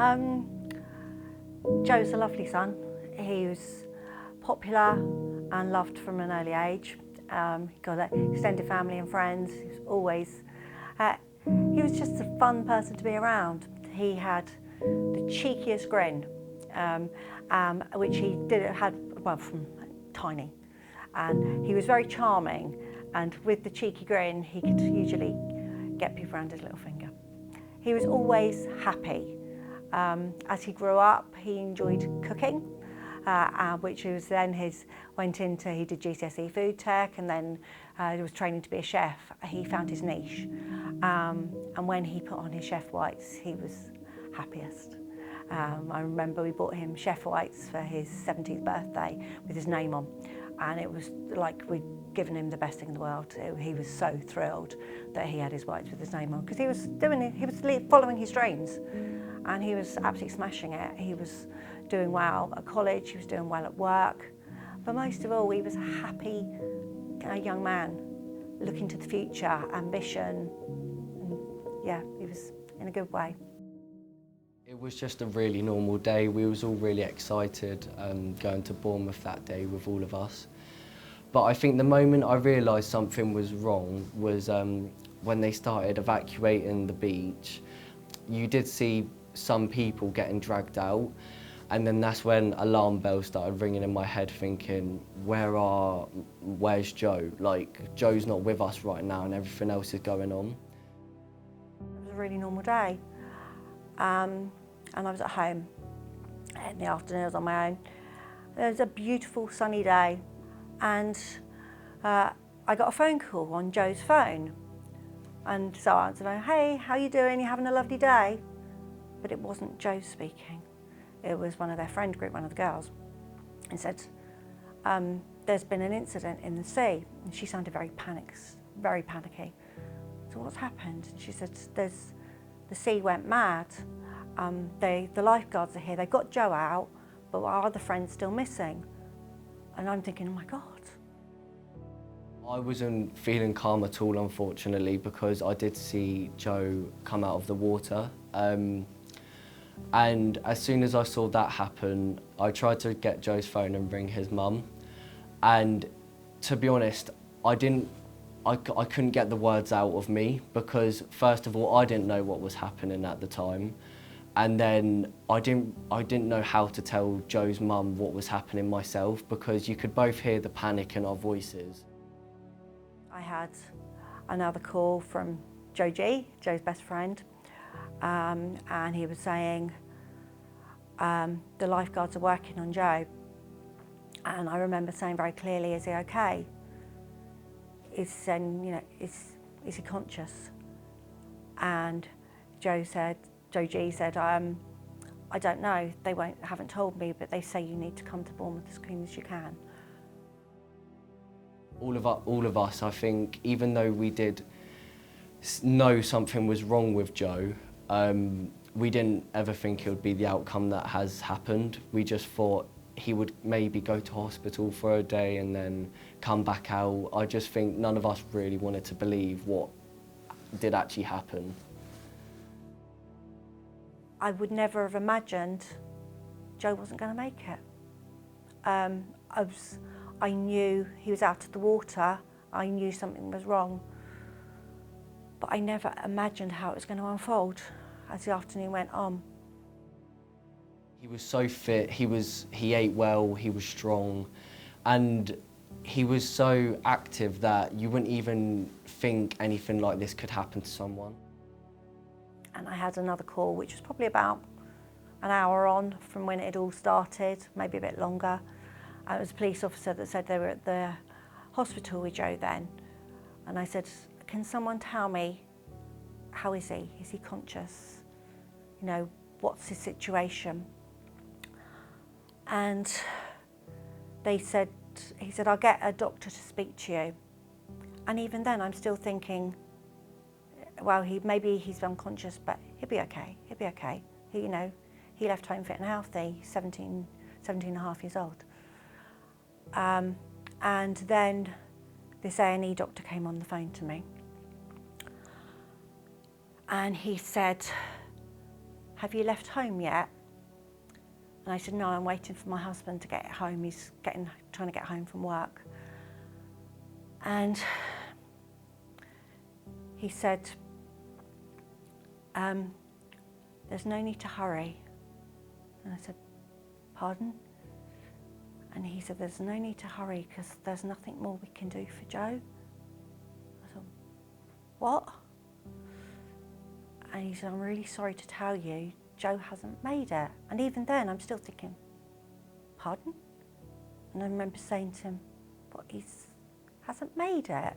Um, Joe's a lovely son. He was popular and loved from an early age. He got an extended family and friends. He was always, he was just a fun person to be around. He had the cheekiest grin, which he had from tiny. And he was very charming, and with the cheeky grin, he could usually get people around his little finger. He was always happy. As he grew up, he enjoyed cooking, which was then he did GCSE food tech, and then he was training to be a chef. He found his niche. And when he put on his chef whites, he was happiest. I remember we bought him chef whites for his 70th birthday with his name on, and it was like we'd given him the best thing in the world. He was so thrilled that he had his whites with his name on, because he was following his dreams, and he was absolutely smashing it. He was doing well at college, he was doing well at work, but most of all, he was a happy young man, looking to the future, ambition, and yeah, he was in a good way. It was just a really normal day. We was all really excited going to Bournemouth that day with all of us. But I think the moment I realised something was wrong was when they started evacuating the beach. You did see some people getting dragged out, and then that's when alarm bells started ringing in my head, thinking, where's Joe? Like, Joe's not with us right now and everything else is going on. It was a really normal day. And I was at home in the afternoon. I was on my own. It was a beautiful sunny day, and I got a phone call on Joe's phone, and so I answered, "Hey, how you doing? You having a lovely day?" But it wasn't Joe speaking. It was one of their friend group, one of the girls, and said, "There's been an incident in the sea," and she sounded very panicky. So what's happened? And she said, the sea went mad. The lifeguards are here. They got Joe out, but our other friend's still missing. And I'm thinking, oh my God. I wasn't feeling calm at all, unfortunately, because I did see Joe come out of the water. And as soon as I saw that happen, I tried to get Joe's phone and ring his mum. And to be honest, I couldn't get the words out of me, because first of all, I didn't know what was happening at the time. And then I didn't know how to tell Joe's mum what was happening myself, because you could both hear the panic in our voices. I had another call from Joe G, Joe's best friend, and he was saying, the lifeguards are working on Joe. And I remember saying very clearly, "Is he okay?" Is he conscious? And Joe G said, "I don't know, they haven't told me, but they say you need to come to Bournemouth as soon as you can." All of us, I think, even though we did know something was wrong with Joe, we didn't ever think it would be the outcome that has happened. We just thought he would maybe go to hospital for a day and then come back out. I just think none of us really wanted to believe what did actually happen. I would never have imagined Joe wasn't going to make it. I knew he was out of the water. I knew something was wrong, but I never imagined how it was going to unfold as the afternoon went on. He was so fit, he ate well, he was strong, and he was so active that you wouldn't even think anything like this could happen to someone. And I had another call, which was probably about an hour on from when it had all started, maybe a bit longer. And it was a police officer that said they were at the hospital with Joe then. And I said, "Can someone tell me, how is he? Is he conscious? You know, what's his situation?" And he said, "I'll get a doctor to speak to you." And even then, I'm still thinking, well, maybe he's unconscious, but he'll be okay. He'll be okay. He left home fit and healthy, 17 and a half years old. And then this A&E doctor came on the phone to me. And he said, have you left home yet? And I said, no, I'm waiting for my husband to get home. He's trying to get home from work. And he said, there's no need to hurry. And I said, pardon? And he said, there's no need to hurry because there's nothing more we can do for Joe. I said, what? And he said, I'm really sorry to tell you, Joe hasn't made it. And even then, I'm still thinking, pardon? And I remember saying to him, but he hasn't made it.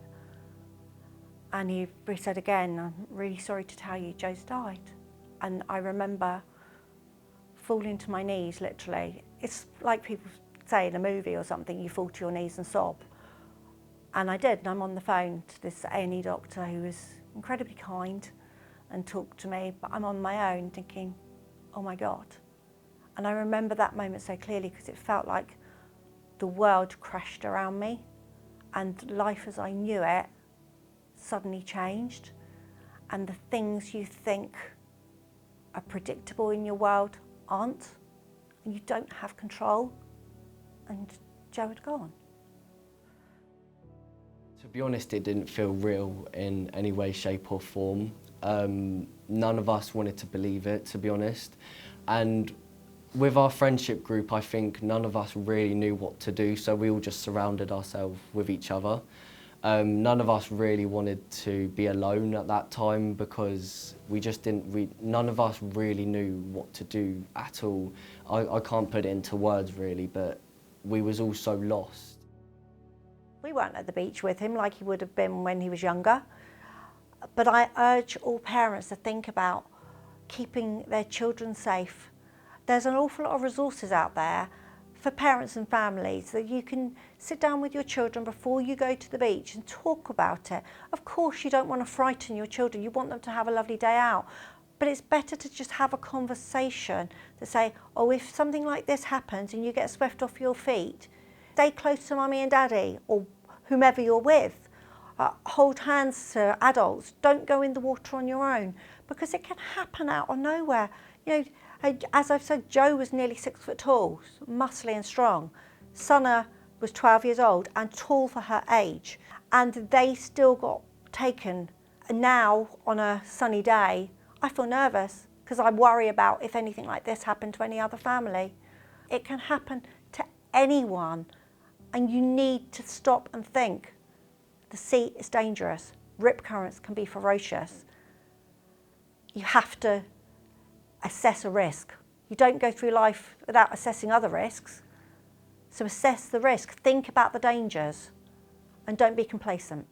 And he said again, I'm really sorry to tell you, Joe's died. And I remember falling to my knees, literally. It's like people say in a movie or something, you fall to your knees and sob. And I did, and I'm on the phone to this A&E doctor who was incredibly kind and talked to me, but I'm on my own thinking, oh my God. And I remember that moment so clearly because it felt like the world crashed around me and life as I knew it suddenly changed, and the things you think are predictable in your world aren't, and you don't have control, and Joe had gone. To be honest, it didn't feel real in any way, shape or form. None of us wanted to believe it, to be honest. And with our friendship group, I think none of us really knew what to do, so we all just surrounded ourselves with each other. None of us really wanted to be alone at that time because we just didn't, none of us really knew what to do at all. I can't put it into words really, but we was all so lost. We weren't at the beach with him like he would have been when he was younger, but I urge all parents to think about keeping their children safe. There's an awful lot of resources out there for parents and families that you can sit down with your children before you go to the beach and talk about it. Of course, you don't want to frighten your children. You want them to have a lovely day out. But it's better to just have a conversation to say, oh, if something like this happens and you get swept off your feet, stay close to mummy and daddy or whomever you're with. Hold hands to adults. Don't go in the water on your own because it can happen out of nowhere. You know, as I've said, Joe was nearly 6 foot tall, muscly and strong. Sana was 12 years old and tall for her age. And they still got taken. And now, on a sunny day, I feel nervous because I worry about if anything like this happened to any other family. It can happen to anyone. And you need to stop and think. The sea is dangerous. Rip currents can be ferocious. You have to assess a risk. You don't go through life without assessing other risks. So assess the risk, think about the dangers, and don't be complacent.